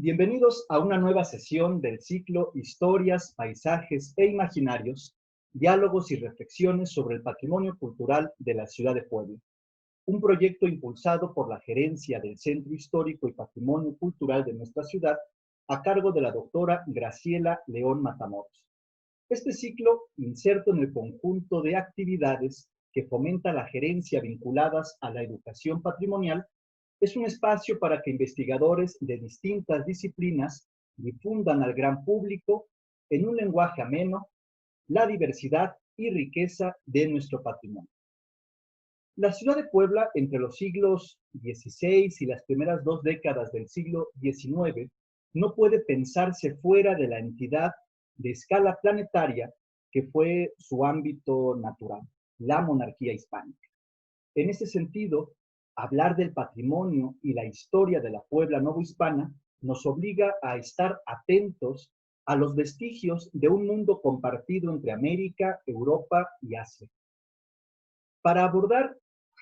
Bienvenidos a una nueva sesión del ciclo Historias, Paisajes e Imaginarios, diálogos y reflexiones sobre el patrimonio cultural de la ciudad de Puebla. Un proyecto impulsado por la gerencia del Centro Histórico y Patrimonio Cultural de nuestra ciudad, a cargo de la doctora Graciela León Matamoros. Este ciclo, inserto en el conjunto de actividades que fomenta la gerencia vinculadas a la educación patrimonial, es un espacio para que investigadores de distintas disciplinas difundan al gran público, en un lenguaje ameno, la diversidad y riqueza de nuestro patrimonio. La ciudad de Puebla, entre los siglos XVI y las primeras 2 décadas del siglo XIX, no puede pensarse fuera de la entidad de escala planetaria que fue su ámbito natural, la monarquía hispánica. En ese sentido, hablar del patrimonio y la historia de la Puebla novohispana nos obliga a estar atentos a los vestigios de un mundo compartido entre América, Europa y Asia. Para abordar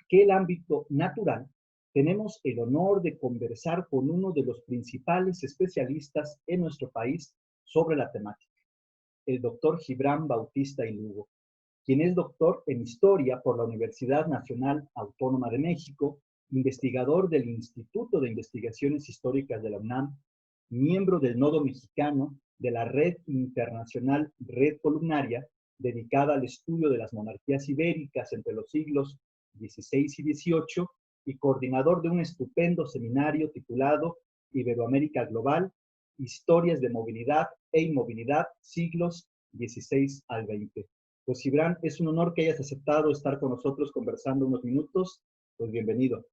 aquel ámbito natural, tenemos el honor de conversar con uno de los principales especialistas en nuestro país sobre la temática, el doctor Gibran Bautista y Lugo, quien es doctor en Historia por la Universidad Nacional Autónoma de México, investigador del Instituto de Investigaciones Históricas de la UNAM, miembro del Nodo Mexicano de la Red Internacional Red Columnaria, dedicada al estudio de las monarquías ibéricas entre los siglos XVI y XVIII, y coordinador de un estupendo seminario titulado Iberoamérica Global, Historias de Movilidad e Inmovilidad, siglos XVI al XX. Pues Gibran, es un honor que hayas aceptado estar con nosotros conversando unos minutos. Pues bienvenido.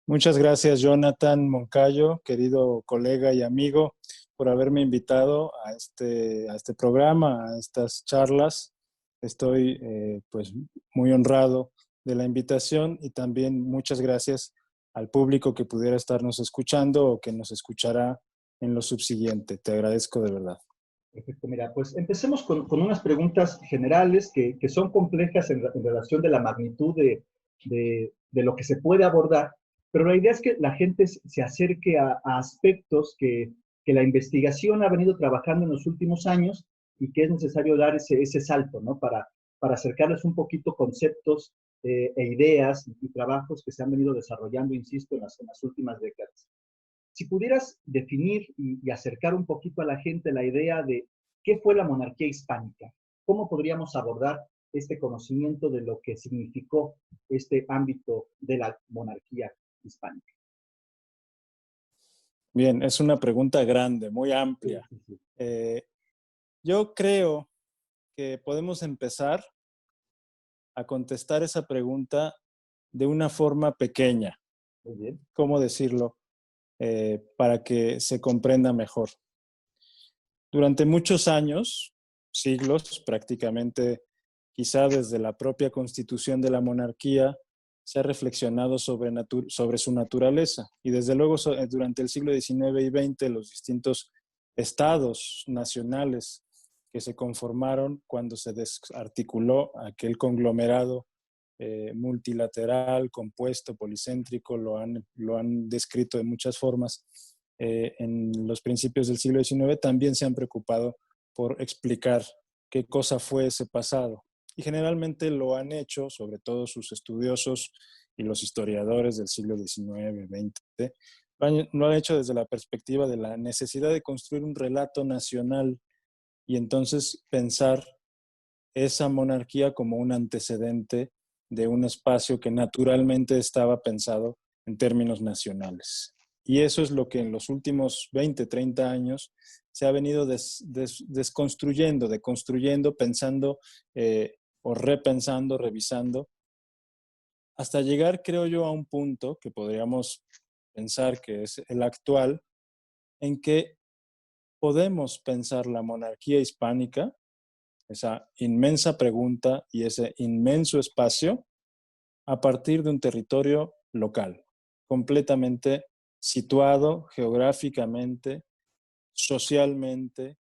Muchas gracias, Jonathan Moncayo, querido colega y amigo, por haberme invitado a este programa, a estas charlas. Estoy pues muy honrado de la invitación y también muchas gracias al público que pudiera estarnos escuchando o que nos escuchará en lo subsiguiente. Te agradezco de verdad. Perfecto, mira, pues empecemos con unas preguntas generales que son complejas en relación de la magnitud de lo que se puede abordar, pero la idea es que la gente se acerque a aspectos que la investigación ha venido trabajando en los últimos años y que es necesario dar ese salto, ¿no? Para acercarles un poquito conceptos e ideas y trabajos que se han venido desarrollando, insisto, en las últimas décadas. Si pudieras definir y acercar un poquito a la gente la idea de qué fue la monarquía hispánica, ¿cómo podríamos abordar este conocimiento de lo que significó este ámbito de la monarquía hispánica? Bien, es una pregunta grande, muy amplia. Sí, sí, sí. Yo creo que podemos empezar a contestar esa pregunta de una forma pequeña. Muy bien. ¿Cómo decirlo? Para que se comprenda mejor. Durante muchos años, siglos prácticamente, quizá desde la propia constitución de la monarquía, se ha reflexionado sobre su naturaleza. Y desde luego durante el siglo XIX y XX, los distintos estados nacionales que se conformaron cuando se desarticuló aquel conglomerado multilateral, compuesto, policéntrico, lo han descrito de muchas formas. En los principios del siglo XIX también se han preocupado por explicar qué cosa fue ese pasado. Y generalmente lo han hecho, sobre todo sus estudiosos y los historiadores del siglo XIX, XX, lo han hecho desde la perspectiva de la necesidad de construir un relato nacional y entonces pensar esa monarquía como un antecedente de un espacio que naturalmente estaba pensado en términos nacionales. Y eso es lo que en los últimos 20, 30 años se ha venido desconstruyendo, deconstruyendo, pensando o repensando, revisando, hasta llegar, creo yo, a un punto que podríamos pensar que es el actual, en que podemos pensar la monarquía hispánica, esa inmensa pregunta y ese inmenso espacio, a partir de un territorio local, completamente situado geográficamente, socialmente,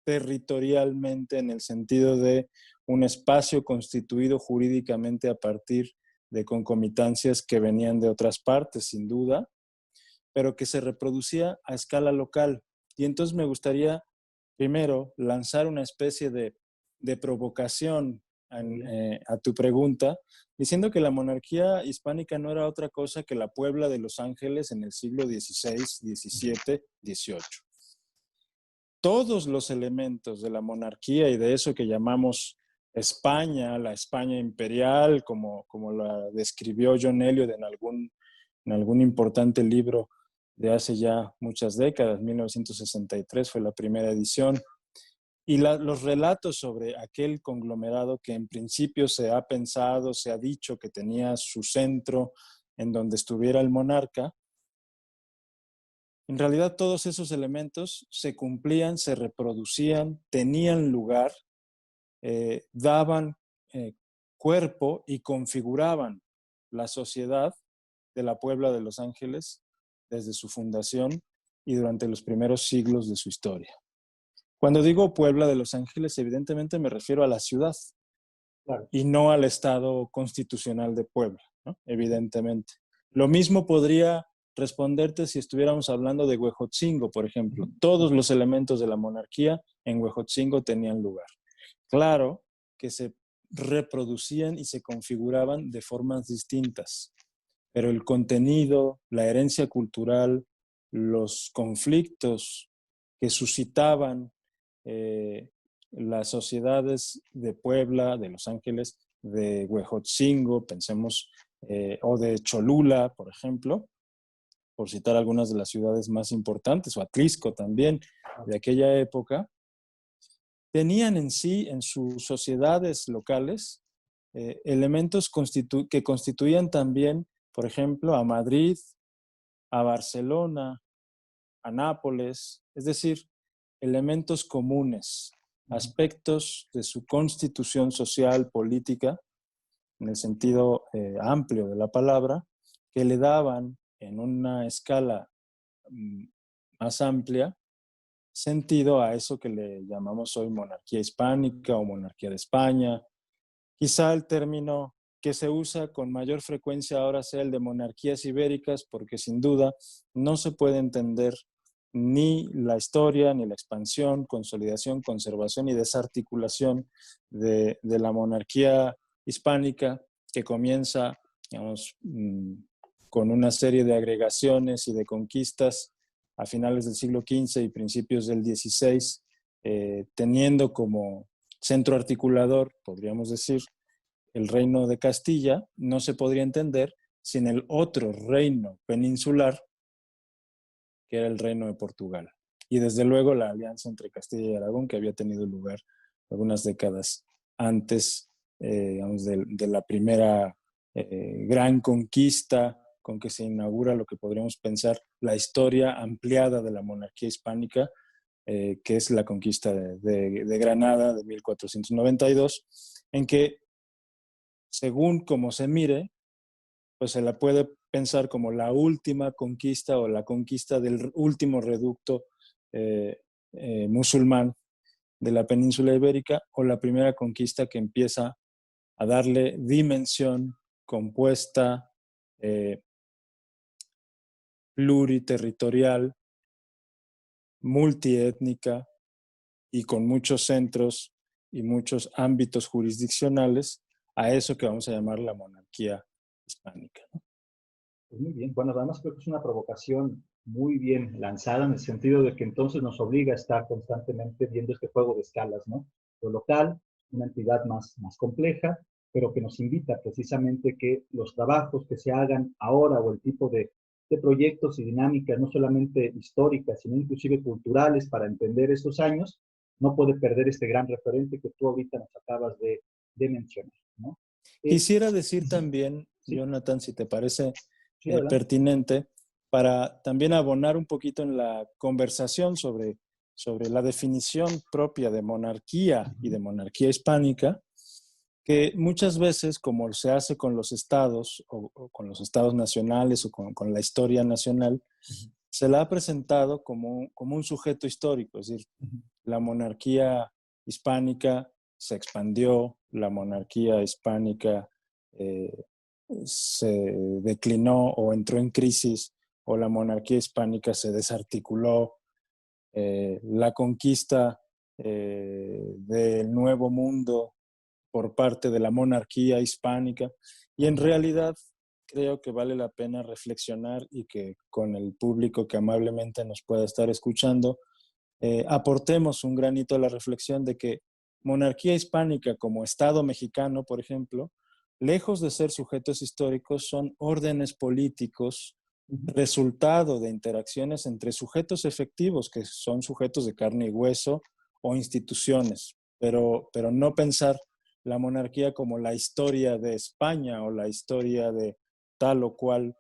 territorialmente, en el sentido de un espacio constituido jurídicamente a partir de concomitancias que venían de otras partes, sin duda, pero que se reproducía a escala local. Y entonces me gustaría primero lanzar una especie de provocación a tu pregunta, diciendo que la monarquía hispánica no era otra cosa que la Puebla de Los Ángeles en el siglo XVI, XVII, XVIII. Todos los elementos de la monarquía y de eso que llamamos España, la España imperial, como la describió John Eliot en algún importante libro de hace ya muchas décadas, 1963 fue la primera edición, y los relatos sobre aquel conglomerado que en principio se ha pensado, se ha dicho que tenía su centro en donde estuviera el monarca, en realidad todos esos elementos se cumplían, se reproducían, tenían lugar, daban cuerpo y configuraban la sociedad de la Puebla de Los Ángeles desde su fundación y durante los primeros siglos de su historia. Cuando digo Puebla de Los Ángeles, evidentemente me refiero a la ciudad, claro, y no al Estado constitucional de Puebla, ¿no? Evidentemente. Lo mismo podría responderte si estuviéramos hablando de Huejotzingo, por ejemplo. Todos los elementos de la monarquía en Huejotzingo tenían lugar. Claro que se reproducían y se configuraban de formas distintas, pero el contenido, la herencia cultural, los conflictos que suscitaban las sociedades de Puebla, de Los Ángeles, de Huejotzingo, pensemos, o de Cholula, por ejemplo, por citar algunas de las ciudades más importantes, o Atlisco también, de aquella época, tenían en sí, en sus sociedades locales, elementos que constituían también, por ejemplo, a Madrid, a Barcelona, a Nápoles, es decir, elementos comunes, aspectos de su constitución social, política, en el sentido amplio de la palabra, que le daban en una escala más amplia sentido a eso que le llamamos hoy monarquía hispánica o monarquía de España. Quizá el término que se usa con mayor frecuencia ahora sea el de monarquías ibéricas, porque sin duda no se puede entender ni la historia, ni la expansión, consolidación, conservación y desarticulación de la monarquía hispánica, que comienza, digamos, con una serie de agregaciones y de conquistas a finales del siglo XV y principios del XVI, teniendo como centro articulador, podríamos decir, el reino de Castilla. No se podría entender sin el otro reino peninsular, que era el reino de Portugal. Y desde luego la alianza entre Castilla y Aragón, que había tenido lugar algunas décadas antes, digamos, de la primera gran conquista con que se inaugura lo que podríamos pensar la historia ampliada de la monarquía hispánica, que es la conquista de Granada de 1492, en que, según como se mire, pues se la puede pensar como la última conquista o la conquista del último reducto musulmán de la península ibérica, o la primera conquista que empieza a darle dimensión compuesta, pluriterritorial, multiétnica y con muchos centros y muchos ámbitos jurisdiccionales a eso que vamos a llamar la monarquía hispánica, ¿no? Pues muy bien, bueno, además creo que es una provocación muy bien lanzada en el sentido de que entonces nos obliga a estar constantemente viendo este juego de escalas, ¿no? Lo local, una entidad más compleja, pero que nos invita precisamente que los trabajos que se hagan ahora o el tipo de proyectos y dinámicas, no solamente históricas, sino inclusive culturales para entender estos años, no puede perder este gran referente que tú ahorita nos acabas de mencionar, ¿no? Quisiera decir también, ¿sí, Jonathan, si te parece pertinente, para también abonar un poquito en la conversación sobre la definición propia de monarquía y de monarquía hispánica, que muchas veces, como se hace con los estados o con los estados nacionales o con la historia nacional, se la ha presentado como un sujeto histórico, es decir, la monarquía hispánica se expandió, la monarquía hispánica se declinó o entró en crisis o la monarquía hispánica se desarticuló, la conquista del Nuevo Mundo por parte de la monarquía hispánica. Y en realidad creo que vale la pena reflexionar y que con el público que amablemente nos pueda estar escuchando, aportemos un granito a la reflexión de que monarquía hispánica como Estado mexicano, por ejemplo, lejos de ser sujetos históricos, son órdenes políticos, resultado de interacciones entre sujetos efectivos, que son sujetos de carne y hueso, o instituciones, pero no pensar la monarquía como la historia de España o la historia de tal o cual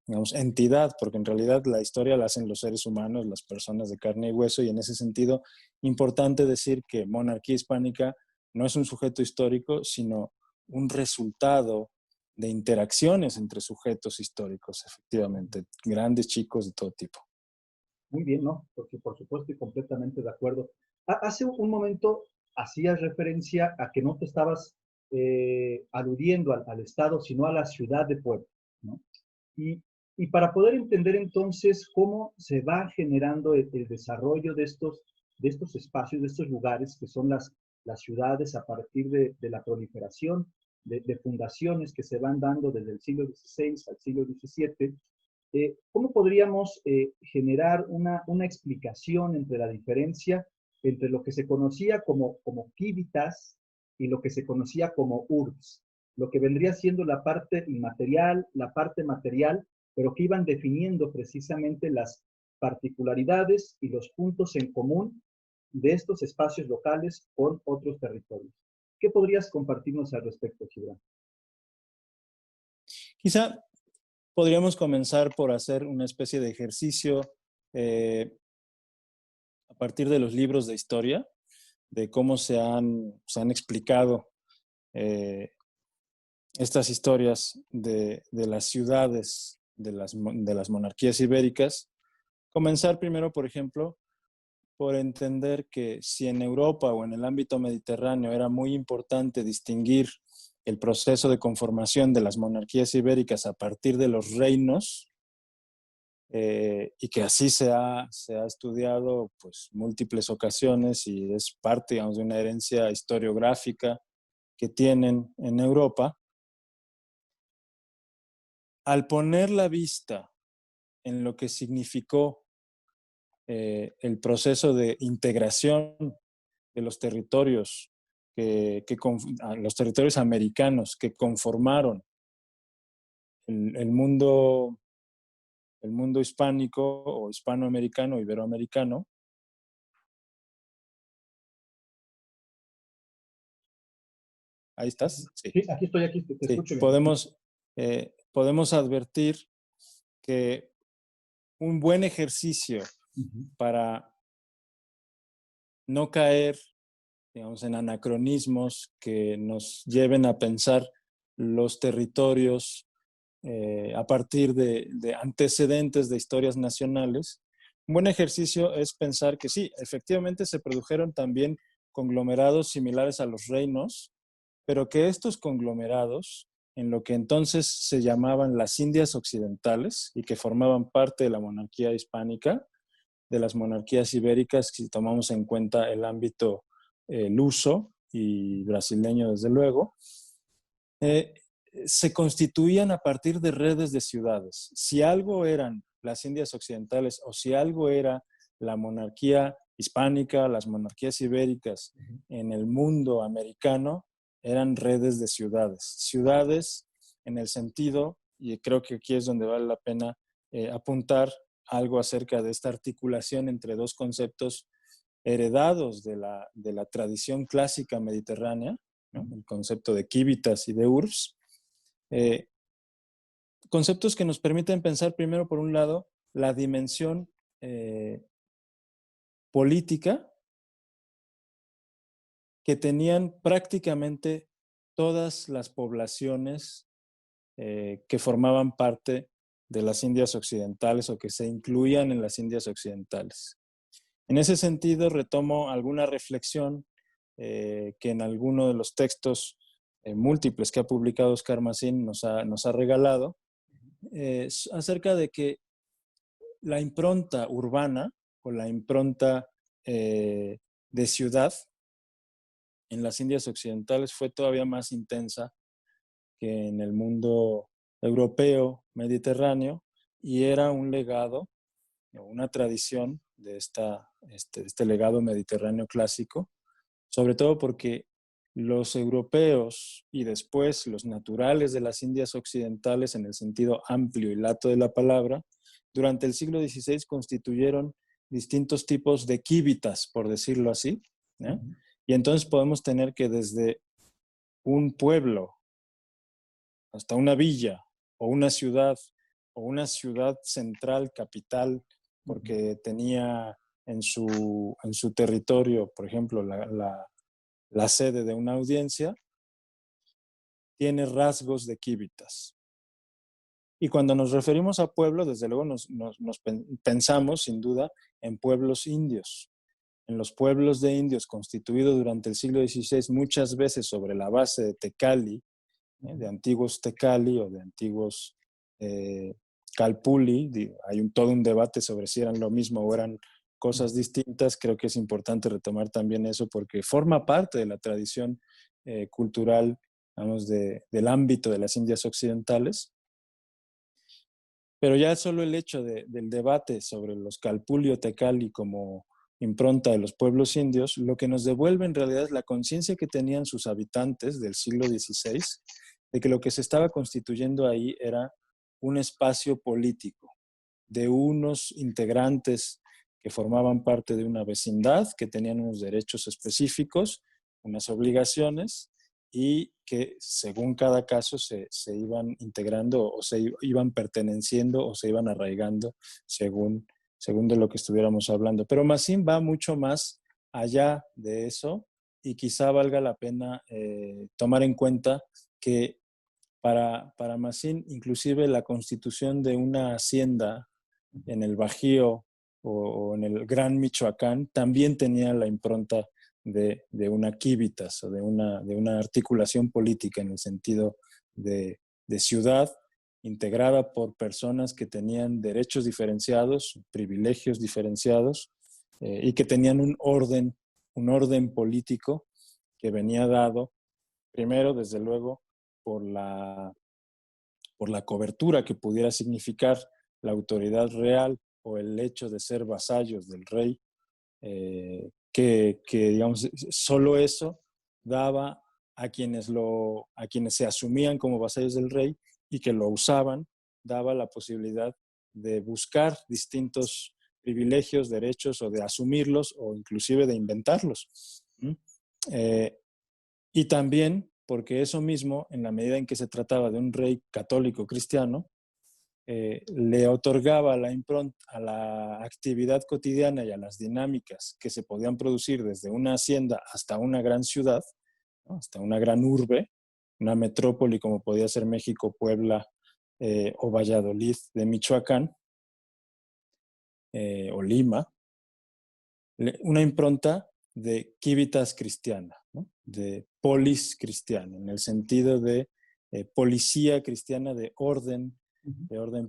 digamos, entidad, porque en realidad la historia la hacen los seres humanos, las personas de carne y hueso, y en ese sentido, importante decir que monarquía hispánica no es un sujeto histórico, sino un resultado de interacciones entre sujetos históricos, efectivamente, grandes, chicos, de todo tipo. Muy bien, ¿no? Porque por supuesto y completamente de acuerdo. Hace un momento hacías referencia a que no te estabas aludiendo al Estado, sino a la ciudad de Puebla, ¿no? Y, y para poder entender entonces cómo se va generando el desarrollo de estos espacios, de estos lugares que son las ciudades a partir de la proliferación de fundaciones que se van dando desde el siglo XVI al siglo XVII, ¿cómo podríamos generar una explicación entre la diferencia entre lo que se conocía como civitas y lo que se conocía como urbs? Lo que vendría siendo la parte inmaterial, la parte material, pero que iban definiendo precisamente las particularidades y los puntos en común de estos espacios locales con otros territorios. ¿Qué podrías compartirnos al respecto, Gibran? Quizá podríamos comenzar por hacer una especie de ejercicio a partir de los libros de historia, de cómo se han explicado eh, estas historias de las ciudades, de las monarquías ibéricas. Comenzar primero, por ejemplo, por entender que si en Europa o en el ámbito mediterráneo era muy importante distinguir el proceso de conformación de las monarquías ibéricas a partir de los reinos, y que así se ha estudiado pues múltiples ocasiones y es parte, digamos, de una herencia historiográfica que tienen en Europa. Al poner la vista en lo que significó el proceso de integración de los territorios, los territorios americanos que conformaron el, el mundo, el mundo hispánico o hispanoamericano, iberoamericano. ¿Ahí estás? Sí. Sí, aquí te Sí. escucho bien. Podemos advertir que un buen ejercicio para no caer, digamos, en anacronismos que nos lleven a pensar los territorios a partir de antecedentes de historias nacionales. Un buen ejercicio es pensar que sí, efectivamente se produjeron también conglomerados similares a los reinos, pero que estos conglomerados, en lo que entonces se llamaban las Indias Occidentales y que formaban parte de la monarquía hispánica, de las monarquías ibéricas, si tomamos en cuenta el ámbito luso y brasileño, desde luego, eh, se constituían a partir de redes de ciudades. Si algo eran las Indias Occidentales o si algo era la monarquía hispánica, las monarquías ibéricas en el mundo americano, eran redes de ciudades. Ciudades en el sentido, y creo que aquí es donde vale la pena apuntar algo acerca de esta articulación entre dos conceptos heredados de la tradición clásica mediterránea, ¿no? El concepto de civitas y de urbs, eh, conceptos que nos permiten pensar primero, por un lado, la dimensión política que tenían prácticamente todas las poblaciones que formaban parte de las Indias Occidentales o que se incluían en las Indias Occidentales. En ese sentido, retomo alguna reflexión que en alguno de los textos múltiples que ha publicado Oscar Mazin nos ha regalado, acerca de que la impronta urbana o la impronta de ciudad en las Indias Occidentales fue todavía más intensa que en el mundo europeo, mediterráneo, y era un legado, una tradición de este legado mediterráneo clásico, sobre todo porque los europeos y después los naturales de las Indias Occidentales, en el sentido amplio y lato de la palabra, durante el siglo XVI constituyeron distintos tipos de kíbitas, por decirlo así, ¿eh? Y entonces podemos tener que desde un pueblo hasta una villa o una ciudad central, capital, porque tenía en su territorio, por ejemplo, la sede de una audiencia, tiene rasgos de kíbitas. Y cuando nos referimos a pueblo, desde luego nos pensamos, sin duda, en pueblos indios. En los pueblos de indios constituidos durante el siglo XVI, muchas veces sobre la base de Tecali, de antiguos Tecali o de antiguos Calpulli. Hay todo un debate sobre si eran lo mismo o eran cosas distintas. Creo que es importante retomar también eso porque forma parte de la tradición cultural, vamos, del ámbito de las Indias Occidentales. Pero ya solo el hecho del debate sobre los Calpulli o Tecali como impronta de los pueblos indios, lo que nos devuelve en realidad es la conciencia que tenían sus habitantes del siglo XVI de que lo que se estaba constituyendo ahí era un espacio político de unos integrantes que formaban parte de una vecindad, que tenían unos derechos específicos, unas obligaciones, y que según cada caso se iban integrando o se iban perteneciendo o se iban arraigando según de lo que estuviéramos hablando. Pero Massin va mucho más allá de eso y quizá valga la pena tomar en cuenta que para Massin, inclusive la constitución de una hacienda en el Bajío o en el Gran Michoacán también tenía la impronta de una quívitas o de una articulación política en el sentido de ciudad integrada por personas que tenían derechos diferenciados, privilegios diferenciados y que tenían un orden político que venía dado primero, desde luego, por la cobertura que pudiera significar la autoridad real o el hecho de ser vasallos del rey, que digamos, solo eso daba a quienes se asumían como vasallos del rey y que lo usaban, daba la posibilidad de buscar distintos privilegios, derechos o de asumirlos o inclusive de inventarlos. Y también porque eso mismo, en la medida en que se trataba de un rey católico cristiano, le otorgaba la impronta a la actividad cotidiana y a las dinámicas que se podían producir desde una hacienda hasta una gran ciudad, ¿no? Hasta una gran urbe, una metrópoli como podía ser México, Puebla o Valladolid de Michoacán o Lima, una impronta de civitas cristiana, ¿no? De polis cristiana, en el sentido de policía cristiana de orden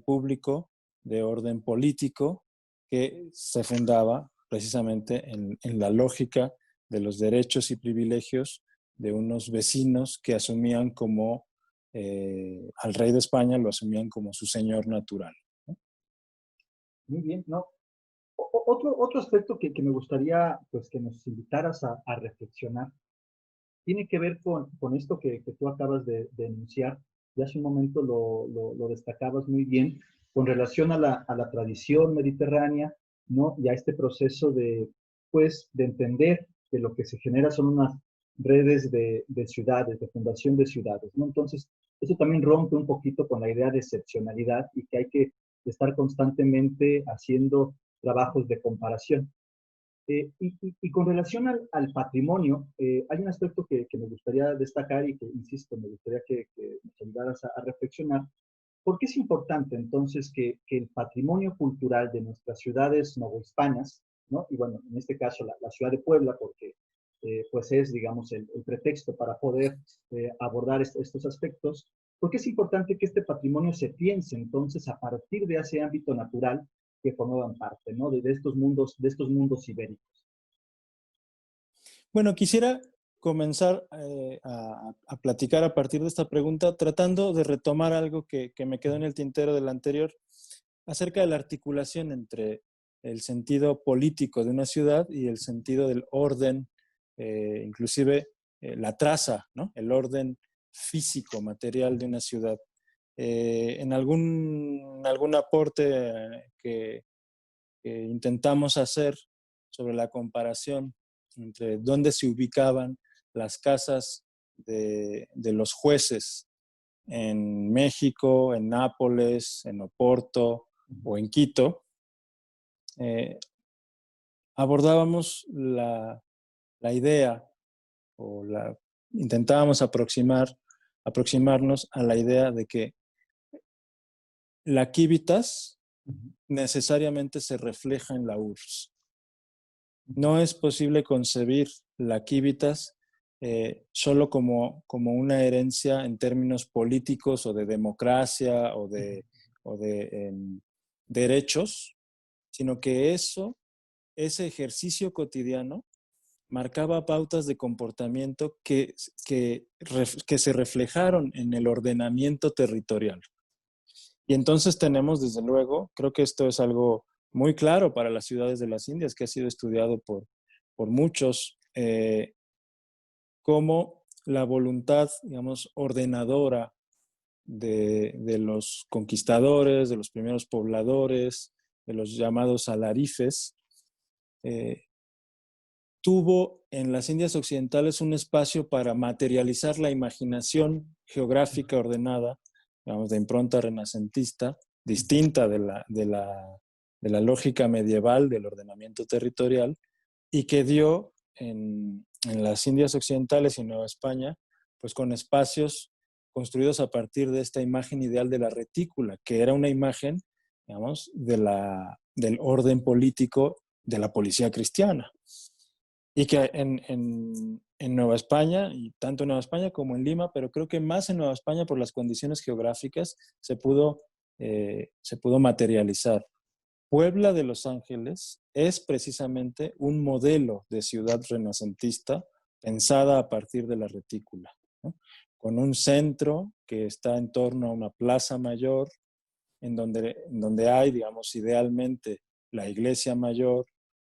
público, de orden político, que se fundaba precisamente en la lógica de los derechos y privilegios de unos vecinos que asumían como, al rey de España lo asumían como su señor natural, ¿no? Muy bien, ¿no? Otro aspecto que me gustaría pues, que nos invitaras a reflexionar tiene que ver con esto que tú acabas de enunciar. Ya hace un momento lo destacabas muy bien con relación a la tradición mediterránea, ¿no? Y a este proceso pues, de entender que lo que se genera son unas redes de ciudades, de fundación de ciudades, ¿no? Entonces, eso también rompe un poquito con la idea de excepcionalidad y que hay que estar constantemente haciendo trabajos de comparación. Y con relación al patrimonio, hay un aspecto que me gustaría destacar y que, insisto, me gustaría que nos ayudaras a reflexionar. ¿Por qué es importante entonces que el patrimonio cultural de nuestras ciudades novohispanas, ¿no? Y bueno, en este caso la ciudad de Puebla, porque pues es, digamos, el pretexto para poder abordar estos aspectos, ¿Por qué es importante que este patrimonio se piense entonces a partir de ese ámbito natural que formaban parte, ¿no? De estos mundos ibéricos? Bueno, quisiera comenzar a platicar a partir de esta pregunta, tratando de retomar algo que me quedó en el tintero del anterior, acerca de la articulación entre el sentido político de una ciudad y el sentido del orden, inclusive la traza, ¿no? El orden físico, material de una ciudad. En algún aporte que intentamos hacer sobre la comparación entre dónde se ubicaban las casas de los jueces en México, en Nápoles, en Oporto o en Quito, eh, abordábamos la idea o intentábamos aproximarnos a la idea de que la civitas necesariamente se refleja en la URSS. No es posible concebir la civitas solo como una herencia en términos políticos o de democracia o de derechos, sino que ese ejercicio cotidiano marcaba pautas de comportamiento que se reflejaron en el ordenamiento territorial. Y entonces tenemos, desde luego, creo que esto es algo muy claro para las ciudades de las Indias, que ha sido estudiado por muchos, como la voluntad, digamos, ordenadora de los conquistadores, de los primeros pobladores, de los llamados alarifes, eh, tuvo en las Indias Occidentales un espacio para materializar la imaginación geográfica ordenada, digamos, de impronta renacentista, distinta de la lógica medieval del ordenamiento territorial, y que dio en las Indias Occidentales y Nueva España, pues con espacios construidos a partir de esta imagen ideal de la retícula, que era una imagen, digamos, del orden político de la policía cristiana. Y que en Nueva España, y tanto en Nueva España como en Lima, pero creo que más en Nueva España por las condiciones geográficas, se pudo materializar. Puebla de Los Ángeles es precisamente un modelo de ciudad renacentista pensada a partir de la retícula, ¿no? Con un centro que está en torno a una plaza mayor, en donde hay, digamos, idealmente la iglesia mayor,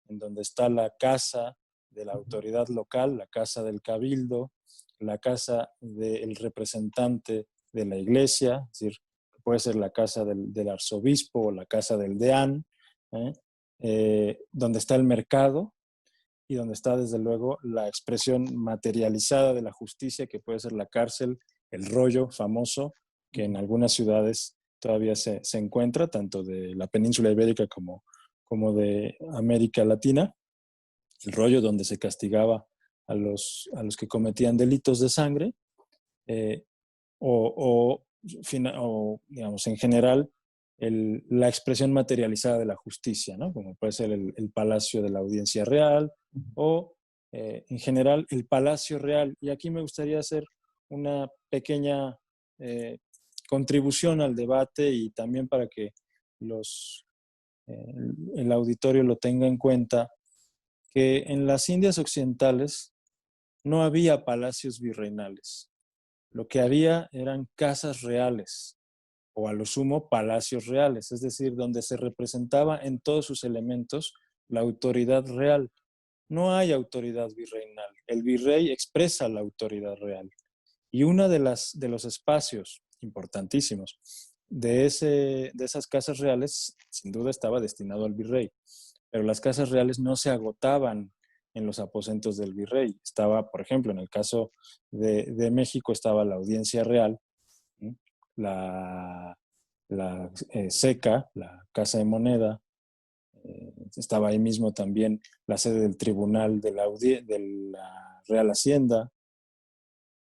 en donde está la casa de la autoridad local, la casa del cabildo, la casa del representante de la iglesia, es decir, puede ser la casa del arzobispo o la casa del deán, donde está el mercado y donde está desde luego la expresión materializada de la justicia, que puede ser la cárcel, el rollo famoso, que en algunas ciudades todavía se encuentra, tanto de la península ibérica como de América Latina, el rollo donde se castigaba a los que cometían delitos de sangre, eh, o, digamos, en general, la expresión materializada de la justicia, ¿no? Como puede ser el Palacio de la Audiencia Real o, en general, el Palacio Real. Y aquí me gustaría hacer una pequeña contribución al debate y también para que el auditorio lo tenga en cuenta, que en las Indias Occidentales no había palacios virreinales. Lo que había eran casas reales, o a lo sumo palacios reales, es decir, donde se representaba en todos sus elementos la autoridad real. No hay autoridad virreinal. El virrey expresa la autoridad real. Y uno de los espacios importantísimos de esas casas reales, sin duda estaba destinado al virrey. Pero las casas reales no se agotaban en los aposentos del virrey. Estaba, por ejemplo, en el caso de México, estaba la Audiencia Real, ¿sí? la SECA, la Casa de Moneda, estaba ahí mismo también la sede del Tribunal de la Real Hacienda,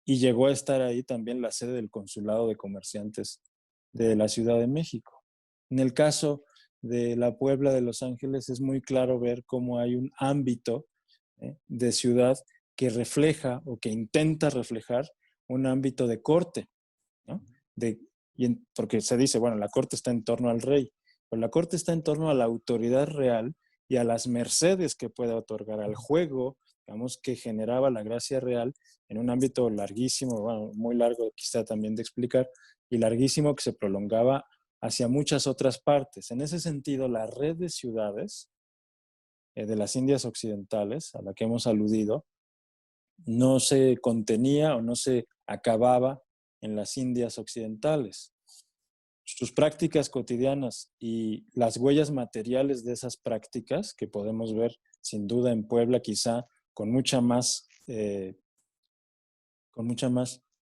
y llegó a estar ahí también la sede del Consulado de Comerciantes de la Ciudad de México. En el caso de la Puebla de Los Ángeles es muy claro ver cómo hay un ámbito de ciudad que refleja o que intenta reflejar un ámbito de corte, ¿no? porque se dice, bueno, la corte está en torno al rey, pero la corte está en torno a la autoridad real y a las mercedes que puede otorgar al juego, digamos, que generaba la gracia real en un ámbito larguísimo, bueno, muy largo quizá también de explicar, y larguísimo que se prolongaba hacia muchas otras partes. En ese sentido, la red de ciudades de las Indias Occidentales, a la que hemos aludido, no se contenía o no se acababa en las Indias Occidentales. Sus prácticas cotidianas y las huellas materiales de esas prácticas, que podemos ver sin duda en Puebla, quizá con mucha más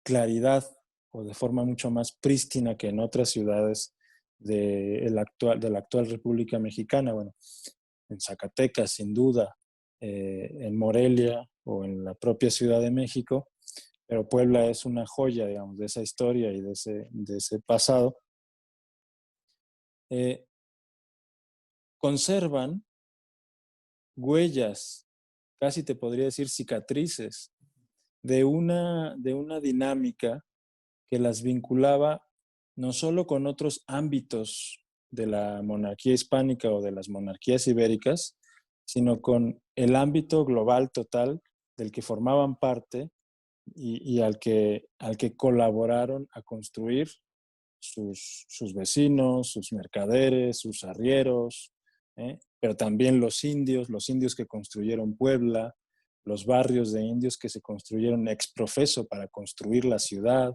claridad o de forma mucho más prístina que en otras ciudades de la actual República Mexicana. Bueno, en Zacatecas, sin duda, en Morelia o en la propia Ciudad de México, pero Puebla es una joya, digamos, de esa historia y de ese pasado. Conservan huellas, casi te podría decir cicatrices, de una dinámica que las vinculaba no solo con otros ámbitos de la monarquía hispánica o de las monarquías ibéricas, sino con el ámbito global total del que formaban parte y al que colaboraron a construir sus vecinos, sus mercaderes, sus arrieros, pero también los indios que construyeron Puebla, los barrios de indios que se construyeron ex profeso para construir la ciudad,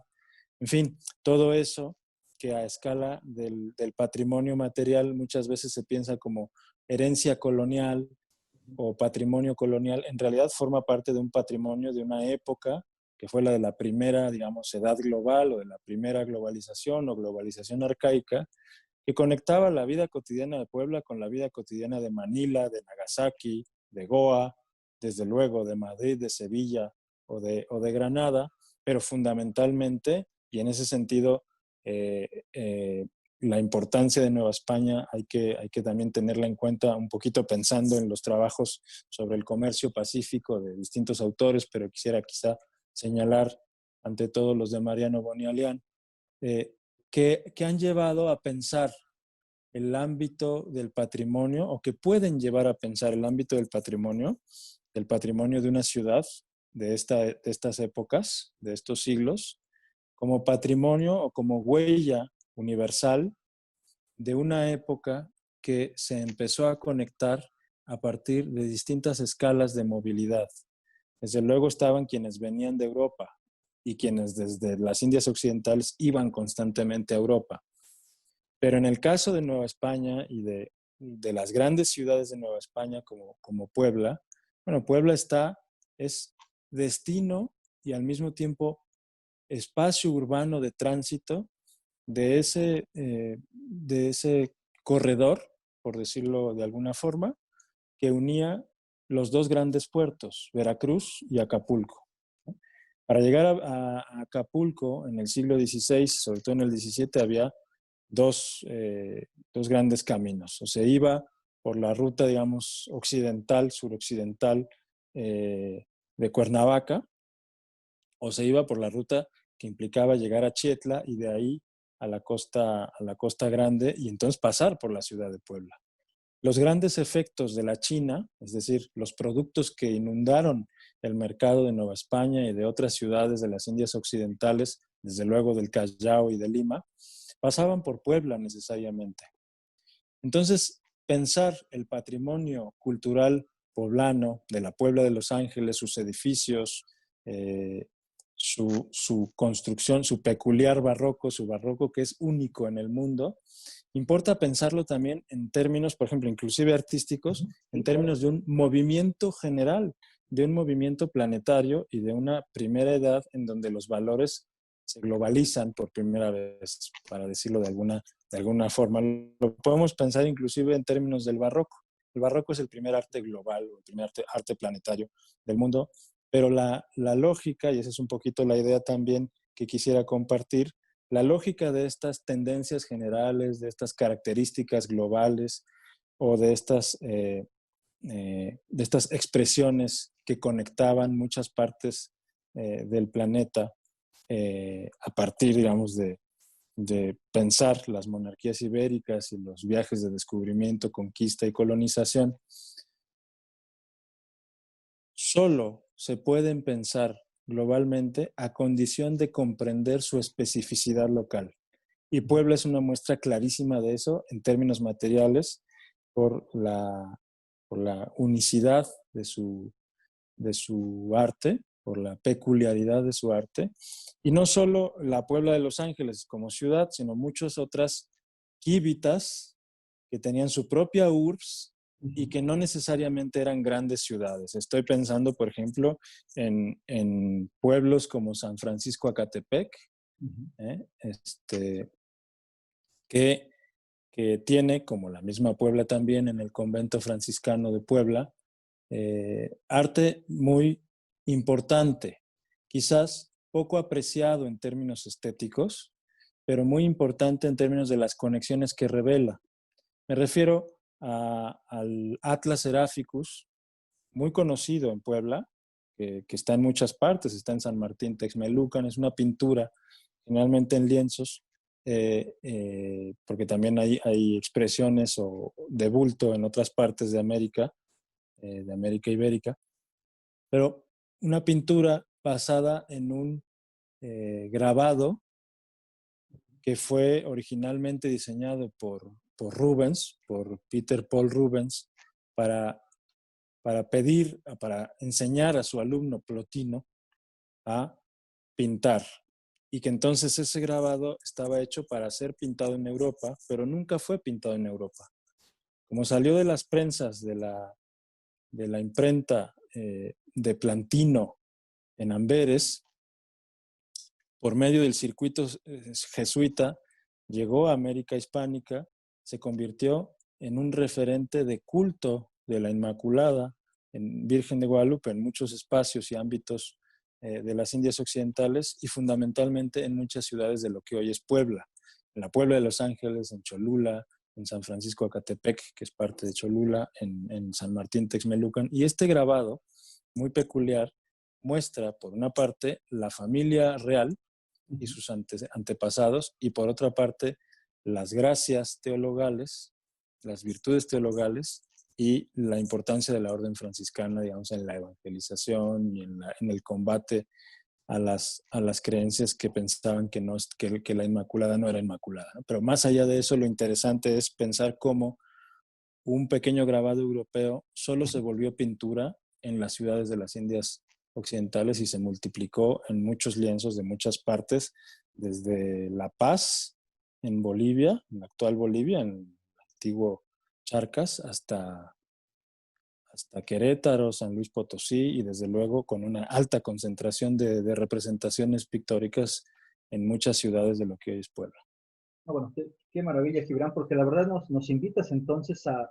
en fin, todo eso que a escala del patrimonio material muchas veces se piensa como herencia colonial o patrimonio colonial, en realidad forma parte de un patrimonio de una época que fue la de la primera, digamos, edad global o de la primera globalización o globalización arcaica, que conectaba la vida cotidiana de Puebla con la vida cotidiana de Manila, de Nagasaki, de Goa, desde luego de Madrid, de Sevilla o de Granada, pero fundamentalmente, y en ese sentido, la importancia de Nueva España hay que también tenerla en cuenta un poquito pensando en los trabajos sobre el comercio pacífico de distintos autores, pero quisiera quizá señalar ante todo los de Mariano Bonialian, que han llevado a pensar el ámbito del patrimonio o que pueden llevar a pensar el ámbito del patrimonio de una ciudad de estas épocas, de estos siglos, como patrimonio o como huella universal de una época que se empezó a conectar a partir de distintas escalas de movilidad. Desde luego estaban quienes venían de Europa y quienes desde las Indias Occidentales iban constantemente a Europa. Pero en el caso de Nueva España y de las grandes ciudades de Nueva España como Puebla, bueno, Puebla es destino y al mismo tiempo espacio urbano de tránsito de ese corredor, por decirlo de alguna forma, que unía los dos grandes puertos, Veracruz y Acapulco. Para llegar a Acapulco en el siglo XVI, sobre todo en el XVII, había dos grandes caminos. O se iba por la ruta, digamos, occidental, suroccidental de Cuernavaca, o se iba por la ruta que implicaba llegar a Chietla y de ahí a la Costa Grande y entonces pasar por la ciudad de Puebla. Los grandes efectos de la China, es decir, los productos que inundaron el mercado de Nueva España y de otras ciudades de las Indias Occidentales, desde luego del Callao y de Lima, pasaban por Puebla necesariamente. Entonces, pensar el patrimonio cultural poblano de la Puebla de Los Ángeles, sus edificios, su construcción, su peculiar barroco, su barroco que es único en el mundo, importa pensarlo también en términos, por ejemplo, inclusive artísticos, en términos de un movimiento general, de un movimiento planetario y de una primera edad en donde los valores se globalizan por primera vez, para decirlo de alguna forma. Lo podemos pensar inclusive en términos del barroco. El barroco es el primer arte global, el primer arte planetario del mundo, pero la lógica, y esa es un poquito la idea también que quisiera compartir, la lógica de estas tendencias generales, de estas características globales o de estas expresiones que conectaban muchas partes del planeta a partir, digamos, de de pensar las monarquías ibéricas y los viajes de descubrimiento, conquista y colonización, solo se pueden pensar globalmente a condición de comprender su especificidad local. Y Puebla es una muestra clarísima de eso en términos materiales por la unicidad de su arte, por la peculiaridad de su arte. Y no solo la Puebla de Los Ángeles como ciudad, sino muchas otras quíbitas que tenían su propia urbs y que no necesariamente eran grandes ciudades. Estoy pensando, por ejemplo, en pueblos como San Francisco Acatepec, que, que tiene, como la misma Puebla también, en el convento franciscano de Puebla, arte muy importante, quizás poco apreciado en términos estéticos, pero muy importante en términos de las conexiones que revela. Me refiero al Atlas Seraphicus, muy conocido en Puebla, que está en muchas partes, está en San Martín Texmelucan, es una pintura generalmente en lienzos, porque también hay expresiones de bulto en otras partes de América Ibérica, pero una pintura basada en un grabado que fue originalmente diseñado por Rubens, por Peter Paul Rubens, para enseñar a su alumno Plotino a pintar. Y que entonces ese grabado estaba hecho para ser pintado en Europa, pero nunca fue pintado en Europa. Como salió de las prensas de la imprenta de Plantino en Amberes, por medio del circuito jesuita, llegó a América Hispánica, se convirtió en un referente de culto de la Inmaculada en Virgen de Guadalupe en muchos espacios y ámbitos de las Indias Occidentales y fundamentalmente en muchas ciudades de lo que hoy es Puebla. En la Puebla de Los Ángeles, en Cholula, en San Francisco Acatepec, que es parte de Cholula, en San Martín Texmelucan. Y este grabado, muy peculiar, muestra, por una parte, la familia real y sus antepasados, y por otra parte, las gracias teologales, las virtudes teologales y la importancia de la orden franciscana, digamos, en la evangelización y en el combate a las creencias que pensaban que la Inmaculada no era Inmaculada, ¿no? Pero más allá de eso, lo interesante es pensar cómo un pequeño grabado europeo solo se volvió pintura en las ciudades de las Indias Occidentales y se multiplicó en muchos lienzos de muchas partes, desde La Paz, en Bolivia, en la actual Bolivia, en el antiguo Charcas, hasta Querétaro, San Luis Potosí y desde luego con una alta concentración de representaciones pictóricas en muchas ciudades de lo que hoy es Puebla. Bueno, qué maravilla, Gibran, porque la verdad nos invitas entonces a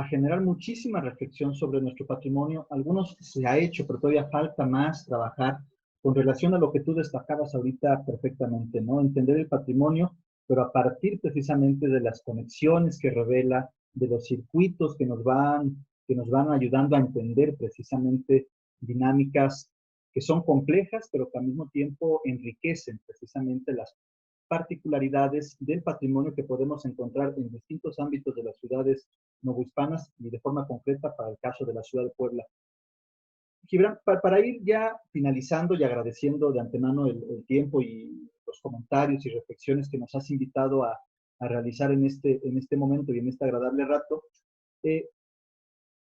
generar muchísima reflexión sobre nuestro patrimonio. Algunos se ha hecho, pero todavía falta más trabajar con relación a lo que tú destacabas ahorita perfectamente, ¿no? Entender el patrimonio, pero a partir precisamente de las conexiones que revela, de los circuitos que nos van ayudando a entender precisamente dinámicas que son complejas, pero que al mismo tiempo enriquecen precisamente las particularidades del patrimonio que podemos encontrar en distintos ámbitos de las ciudades novohispanas y de forma concreta para el caso de la ciudad de Puebla. Gibran, para ir ya finalizando y agradeciendo de antemano el tiempo y los comentarios y reflexiones que nos has invitado a realizar en este momento y en este agradable rato,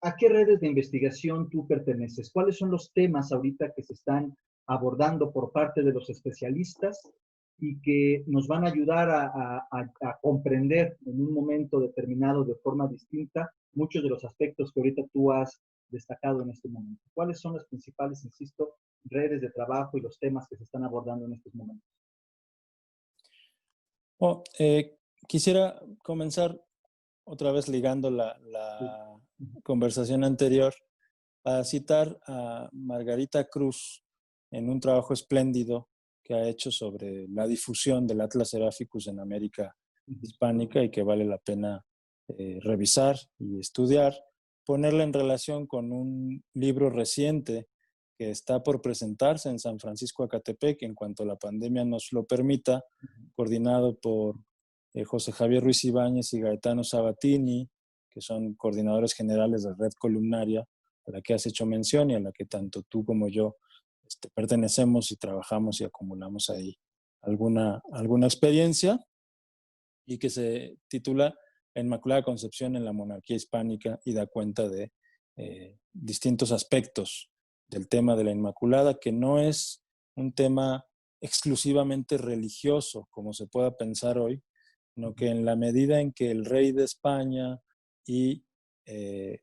¿a qué redes de investigación tú perteneces? ¿Cuáles son los temas ahorita que se están abordando por parte de los especialistas y que nos van a ayudar a comprender en un momento determinado de forma distinta muchos de los aspectos que ahorita tú has destacado en este momento? ¿Cuáles son las principales, insisto, redes de trabajo y los temas que se están abordando en estos momentos? Oh, quisiera comenzar otra vez ligando la conversación anterior a citar a Margarita Cruz en un trabajo espléndido que ha hecho sobre la difusión del Atlas Seraphicus en América Hispánica y que vale la pena revisar y estudiar, ponerla en relación con un libro reciente que está por presentarse en San Francisco Acatepec en cuanto la pandemia nos lo permita, coordinado por José Javier Ruiz Ibáñez y Gaetano Sabatini, que son coordinadores generales de Red Columnaria, a la que has hecho mención y a la que tanto tú como yo pertenecemos y trabajamos y acumulamos ahí alguna experiencia, y que se titula La Inmaculada Concepción en la Monarquía Hispánica y da cuenta de distintos aspectos del tema de la Inmaculada, que no es un tema exclusivamente religioso, como se pueda pensar hoy, sino que en la medida en que el rey de España y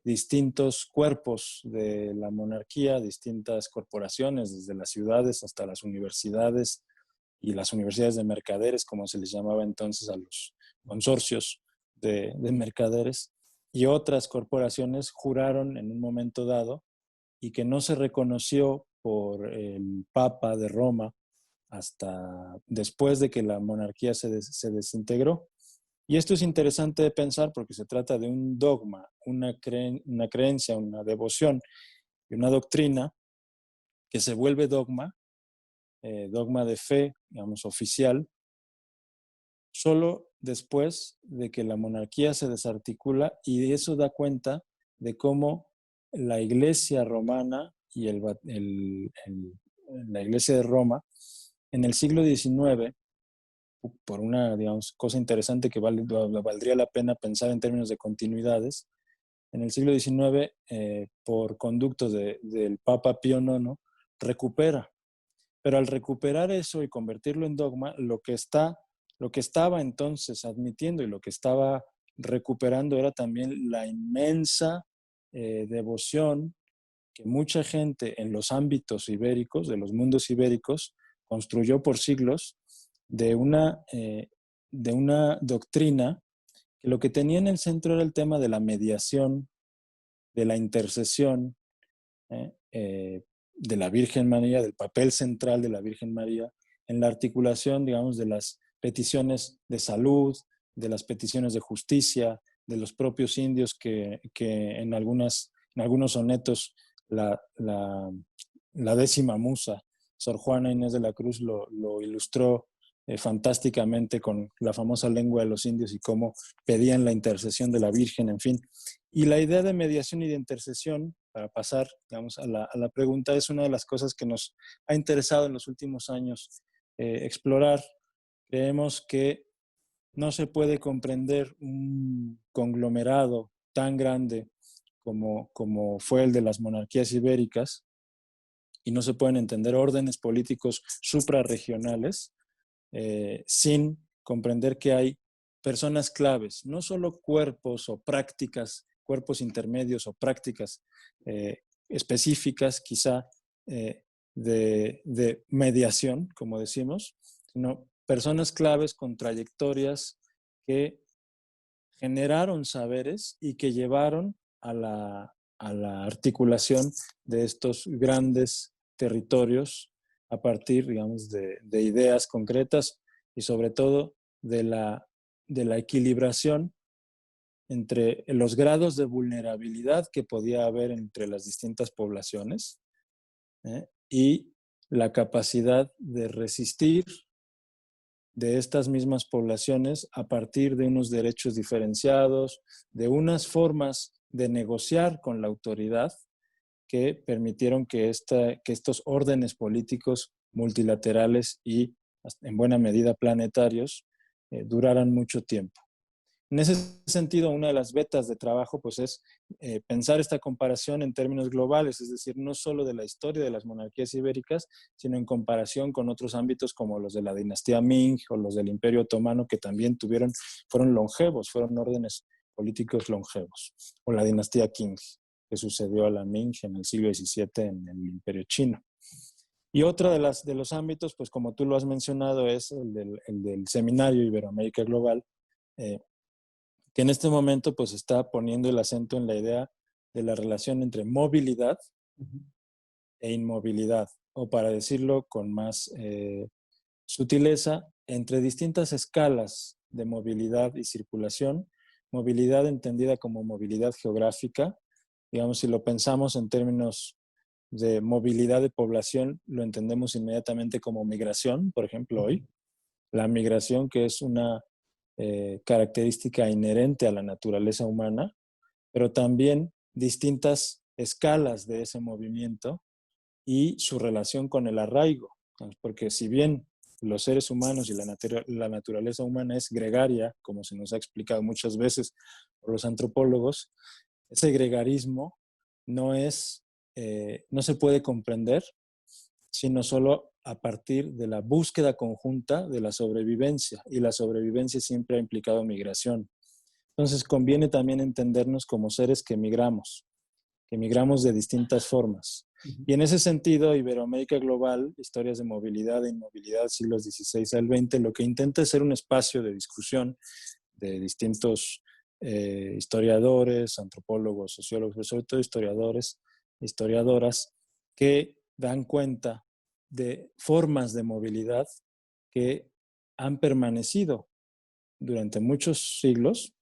distintos cuerpos de la monarquía, distintas corporaciones, desde las ciudades hasta las universidades y las universidades de mercaderes, como se les llamaba entonces a los consorcios de mercaderes, y otras corporaciones juraron en un momento dado, y que no se reconoció por el Papa de Roma hasta después de que la monarquía se desintegró. Y esto es interesante de pensar porque se trata de un dogma, una creencia, una devoción y una doctrina que se vuelve dogma, dogma de fe, digamos, oficial, solo después de que la monarquía se desarticula, y eso da cuenta de cómo la Iglesia romana y la Iglesia de Roma en el siglo XIX, por una, digamos, cosa interesante que valdría la pena pensar en términos de continuidades, en el siglo XIX, por conducto del Papa Pío IX, recupera. Pero al recuperar eso y convertirlo en dogma, lo que estaba entonces admitiendo y lo que estaba recuperando era también la inmensa devoción que mucha gente en los ámbitos ibéricos, de los mundos ibéricos, construyó por siglos de una doctrina que lo que tenía en el centro era el tema de la mediación, de la intercesión, de la Virgen María, del papel central de la Virgen María en la articulación, digamos, de las peticiones de salud, de las peticiones de justicia, de los propios indios que en algunos sonetos la décima musa, Sor Juana Inés de la Cruz, lo ilustró fantásticamente con la famosa lengua de los indios y cómo pedían la intercesión de la Virgen, en fin. Y la idea de mediación y de intercesión, para pasar, digamos, a la pregunta, es una de las cosas que nos ha interesado en los últimos años explorar. Creemos que no se puede comprender un conglomerado tan grande como fue el de las monarquías ibéricas, y no se pueden entender órdenes políticos suprarregionales sin comprender que hay personas claves, no solo cuerpos o prácticas, cuerpos intermedios o prácticas específicas quizá de mediación, como decimos, sino personas claves con trayectorias que generaron saberes y que llevaron a la articulación de estos grandes territorios a partir, digamos, de ideas concretas y sobre todo de la equilibración entre los grados de vulnerabilidad que podía haber entre las distintas poblaciones y la capacidad de resistir de estas mismas poblaciones a partir de unos derechos diferenciados, de unas formas de negociar con la autoridad que permitieron que estos órdenes políticos multilaterales y en buena medida planetarios duraran mucho tiempo. En ese sentido, una de las vetas de trabajo pues, es pensar esta comparación en términos globales, es decir, no solo de la historia de las monarquías ibéricas, sino en comparación con otros ámbitos como los de la dinastía Ming o los del Imperio Otomano, que también fueron longevos, fueron órdenes políticos longevos, o la dinastía Qing, que sucedió a la Ming en el siglo XVII en el Imperio Chino. Y otra de los ámbitos, pues como tú lo has mencionado, es el del Seminario Iberoamérica Global, que en este momento pues está poniendo el acento en la idea de la relación entre movilidad e inmovilidad, o para decirlo con más sutileza, entre distintas escalas de movilidad y circulación, movilidad entendida como movilidad geográfica, digamos, si lo pensamos en términos de movilidad de población, lo entendemos inmediatamente como migración, por ejemplo, hoy, la migración, que es una característica inherente a la naturaleza humana, pero también distintas escalas de ese movimiento y su relación con el arraigo. Porque si bien los seres humanos y la naturaleza humana es gregaria, como se nos ha explicado muchas veces por los antropólogos, ese gregarismo no se puede comprender sino solo a partir de la búsqueda conjunta de la sobrevivencia, y la sobrevivencia siempre ha implicado migración. Entonces conviene también entendernos como seres que migramos de distintas formas. Y en ese sentido, Iberoamérica Global, Historias de Movilidad e Inmovilidad, siglos XVI al XX, lo que intenta es ser un espacio de discusión de distintos historiadores, antropólogos, sociólogos, pero sobre todo historiadores, historiadoras, que dan cuenta de formas de movilidad que han permanecido durante muchos siglos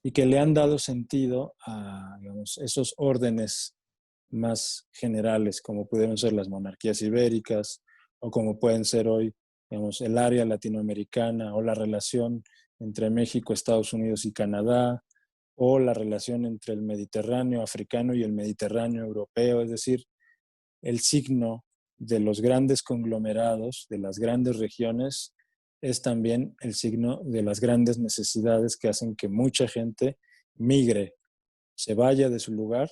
y que le han dado sentido a, digamos, esos órdenes más generales, como pudieron ser las monarquías ibéricas, o como pueden ser hoy, digamos, el área latinoamericana, o la relación entre México, Estados Unidos y Canadá, o la relación entre el Mediterráneo africano y el Mediterráneo europeo, es decir, el signo de los grandes conglomerados, de las grandes regiones, es también el signo de las grandes necesidades que hacen que mucha gente migre, se vaya de su lugar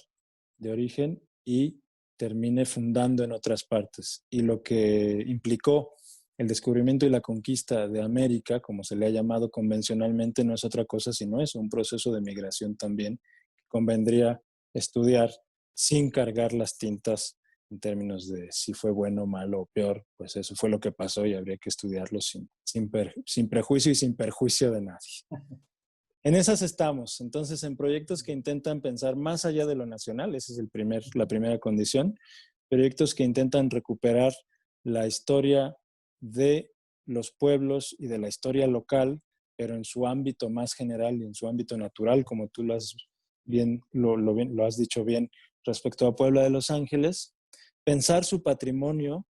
de origen y termine fundando en otras partes. Y lo que implicó el descubrimiento y la conquista de América, como se le ha llamado convencionalmente, no es otra cosa sino eso, un proceso de migración también que convendría estudiar sin cargar las tintas en términos de si fue bueno, malo o peor. Pues eso fue lo que pasó y habría que estudiarlo sin prejuicio y sin perjuicio de nadie. En esas estamos, entonces, en proyectos que intentan pensar más allá de lo nacional, esa es la primera condición, proyectos que intentan recuperar la historia de los pueblos y de la historia local, pero en su ámbito más general y en su ámbito natural, como tú lo has dicho bien respecto a Puebla de Los Ángeles, pensar su patrimonio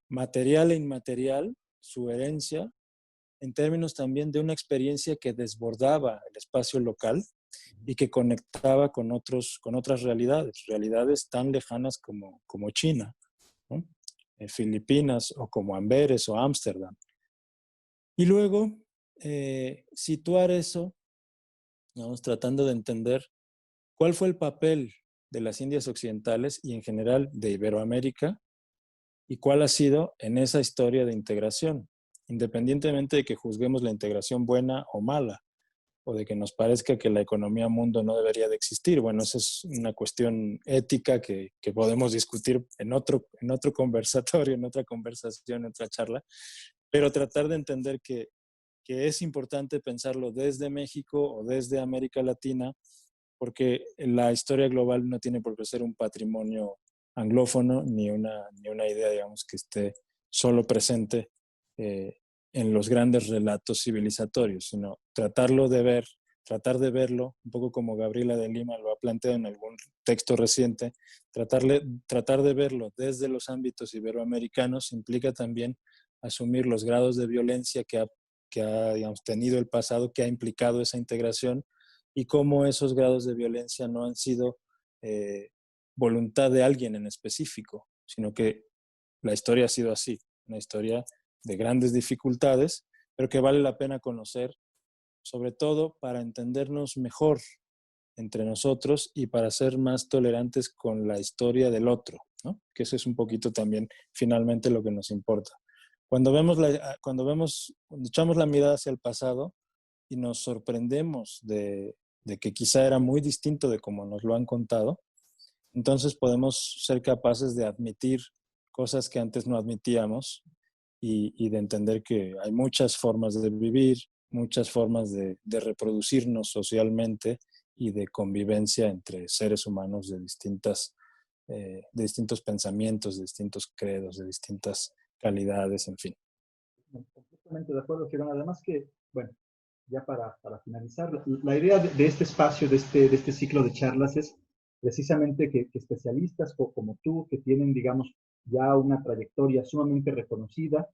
material e inmaterial, su herencia, en términos también de una experiencia que desbordaba el espacio local y que conectaba con otras realidades tan lejanas como China, ¿no? Filipinas, o como Amberes o Ámsterdam. Y luego situar eso, vamos tratando de entender cuál fue el papel de las Indias Occidentales y en general de Iberoamérica, y cuál ha sido en esa historia de integración, independientemente de que juzguemos la integración buena o mala, o de que nos parezca que la economía mundo no debería de existir. Bueno, esa es una cuestión ética que podemos discutir en otro conversatorio, en otra conversación, en otra charla, pero tratar de entender que es importante pensarlo desde México o desde América Latina, porque la historia global no tiene por qué ser un patrimonio anglófono ni una idea, digamos, que esté solo presente en los grandes relatos civilizatorios, sino tratar de verlo, un poco como Gabriela de Lima lo ha planteado en algún texto reciente, tratar de verlo desde los ámbitos iberoamericanos implica también asumir los grados de violencia que ha digamos, tenido el pasado, que ha implicado esa integración, y cómo esos grados de violencia no han sido voluntad de alguien en específico, sino que la historia ha sido así, una historia de grandes dificultades, pero que vale la pena conocer, sobre todo para entendernos mejor entre nosotros y para ser más tolerantes con la historia del otro, ¿no? Que eso es un poquito también finalmente lo que nos importa. Cuando echamos la mirada hacia el pasado y nos sorprendemos de que quizá era muy distinto de como nos lo han contado, entonces podemos ser capaces de admitir cosas que antes no admitíamos y de entender que hay muchas formas de vivir, muchas formas de reproducirnos socialmente y de convivencia entre seres humanos de distintos pensamientos, de distintos credos, de distintas calidades, en fin. Completamente de acuerdo, Girón. Además que, bueno, ya para finalizar, la idea de este espacio, de este ciclo de charlas es precisamente que especialistas como tú, que tienen, digamos, ya una trayectoria sumamente reconocida,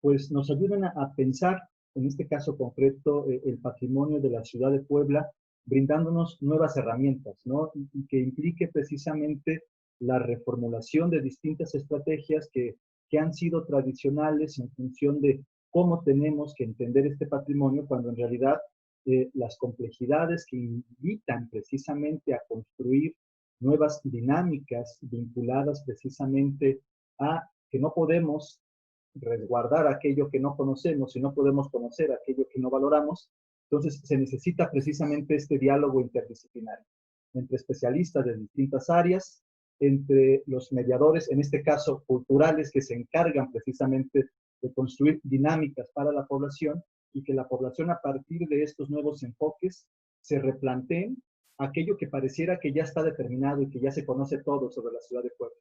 pues nos ayuden a pensar, en este caso concreto, el patrimonio de la ciudad de Puebla, brindándonos nuevas herramientas, ¿no? Y que implique precisamente la reformulación de distintas estrategias que han sido tradicionales en función de cómo tenemos que entender este patrimonio, cuando en realidad las complejidades que invitan precisamente a construir nuevas dinámicas vinculadas precisamente a que no podemos resguardar aquello que no conocemos y no podemos conocer aquello que no valoramos. Entonces se necesita precisamente este diálogo interdisciplinario entre especialistas de distintas áreas, entre los mediadores, en este caso culturales, que se encargan precisamente de construir dinámicas para la población, y que la población, a partir de estos nuevos enfoques, se replanteen aquello que pareciera que ya está determinado y que ya se conoce todo sobre la ciudad de Puebla,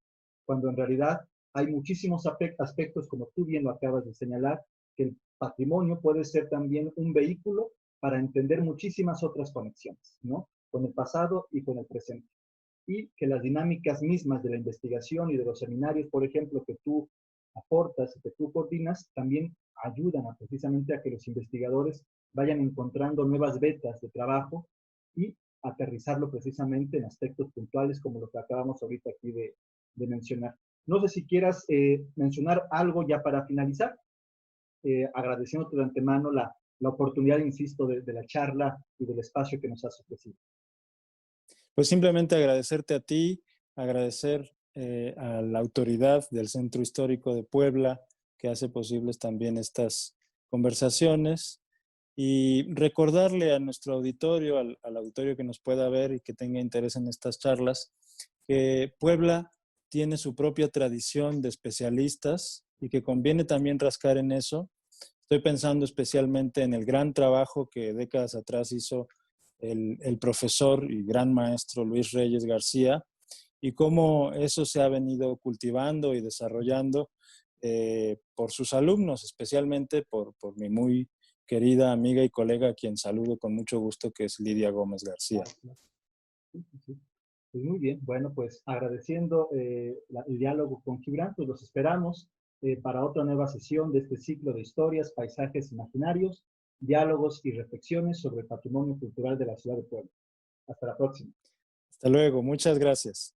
cuando en realidad hay muchísimos aspectos, como tú bien lo acabas de señalar, que el patrimonio puede ser también un vehículo para entender muchísimas otras conexiones, ¿no? Con el pasado y con el presente. Y que las dinámicas mismas de la investigación y de los seminarios, por ejemplo, que tú aportas y que tú coordinas, también ayudan precisamente a que los investigadores vayan encontrando nuevas vetas de trabajo y aterrizarlo precisamente en aspectos puntuales como lo que acabamos ahorita aquí de mencionar. No sé si quieras mencionar algo ya para finalizar, agradeciéndote de antemano la oportunidad, insisto, de la charla y del espacio que nos has ofrecido. Pues simplemente agradecerte a ti, agradecer a la autoridad del Centro Histórico de Puebla, que hace posibles también estas conversaciones, y recordarle a nuestro auditorio, al auditorio que nos pueda ver y que tenga interés en estas charlas, que Puebla tiene su propia tradición de especialistas y que conviene también rascar en eso. Estoy pensando especialmente en el gran trabajo que décadas atrás hizo el profesor y gran maestro Luis Reyes García, y cómo eso se ha venido cultivando y desarrollando por sus alumnos, especialmente por mi muy querida amiga y colega, a quien saludo con mucho gusto, que es Lidia Gómez García. Sí, sí, sí. Pues muy bien, bueno, pues agradeciendo el diálogo con Gibran, pues los esperamos para otra nueva sesión de este ciclo de historias, paisajes imaginarios, diálogos y reflexiones sobre el patrimonio cultural de la ciudad de Puebla. Hasta la próxima. Hasta luego, muchas gracias.